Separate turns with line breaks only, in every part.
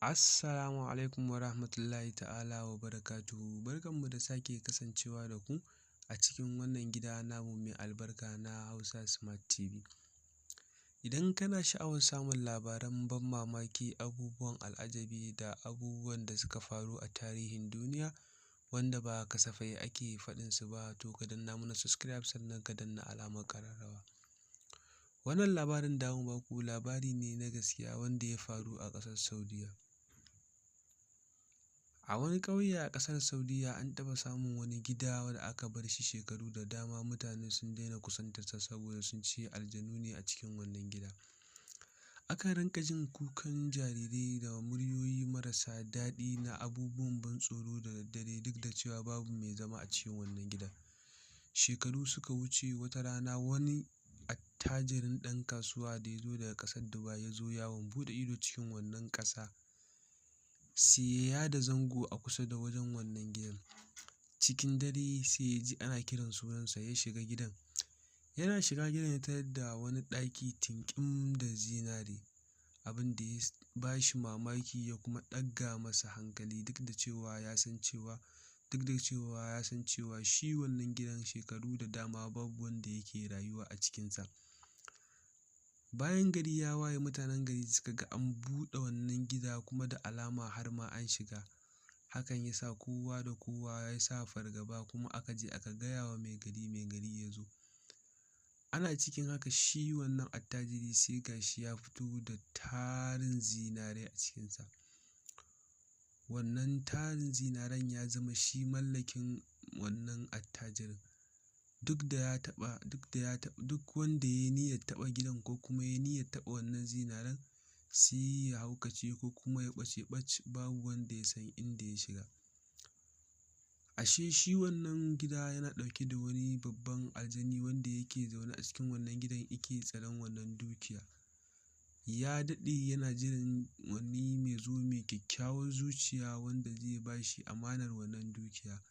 Assalamu alaikum wa rahmatullahi ta'ala wa barakatuhu. Barkanmu da sake kasancewa da ku a cikin wannan gida namu mai albarka na Hausa Smart TV. Idan kana sha'awar samun labaran ban mamaki, abubuwan al'ajabi da abubuwan da suka faru a tarihin duniya wanda ba kasafai ake faɗinsu ba, to ka danna mana subscribe sannan ka danna alamar ƙararrawa. Wannan labarin da zamu baku labari ne na gaskiya wanda ya faru a ƙasar Saudiyya. A wani ƙauye a ƙasar Saudiyya an taɓa samun wani gida da aka bar shi shekaru da dama, mutane sun daina kusantarsa saboda sun ce aljanu ne a cikin wannan gida. Aka rinƙa jin kukan jarirai da muryoyi marasa daɗi na abubuwan ban tsoro da daddare, duk da cewa babu mai zama a cikin wannan gidan. Shekaru suka wuce, wata rana wani attajirin ɗan kasuwa da ya zo daga ƙasar Dubai ya zo yawon buɗe ido cikin wannan ƙasa, sai ya yada zango a kusa da wajen wannan gidan. Cikin dare sai ya ji ana kiran sunansa, ya shiga gidan. Yana shiga gidan ya tarar da wani ɗaki tinƙim da zinare, abin da ya ba shi mamaki ya kuma ɗaga masa hankali, duk da cewa ya san cewa shi wannan gidan shekaru da dama babu wanda yake rayuwa a cikinsa. Bayan gari ya waye, mutanen gari suka ga an buɗe wannan gida kuma da alama har ma an shiga. Hakan ya sa kowa da kowa ya sa fargaba, kuma aka je aka gaya wa mai gari ya zo. Ana cikin haka, shi wannan attajiri sai ga shi ya fito da tarin zinare a cikinsa. Wannan tarin zinaren ya zama shi mallakin wannan attajirin. Duk wanda ya yi niyyar taɓa gidan ko kuma ya yi niyyar taɓa wannan zinaren, sai ya haukace ko kuma ya ɓace ɓat, babu wanda ya san inda ya shiga. Ashe shi wannan gida yana ɗauke da wani babban aljani wanda yake zaune a cikin wannan gidan, yake tsaron wannan dukiya. Ya daɗe yana jiran wani mai kyakkyawar zuciya wanda zai ba shi amanar wannan dukiya.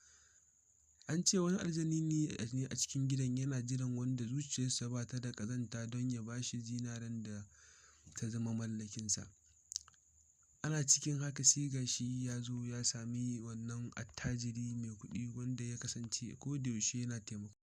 An ce wani aljani ne a cikin gidan, yana jiran wanda zuciyarsa ba ta da ƙazanta don ya ba shi zinaren da ta zama mallakinsa. Ana cikin haka sai ga shi ya zo ya sami wannan attajiri mai kuɗi wanda ya kasance ko da yaushe yana taimako.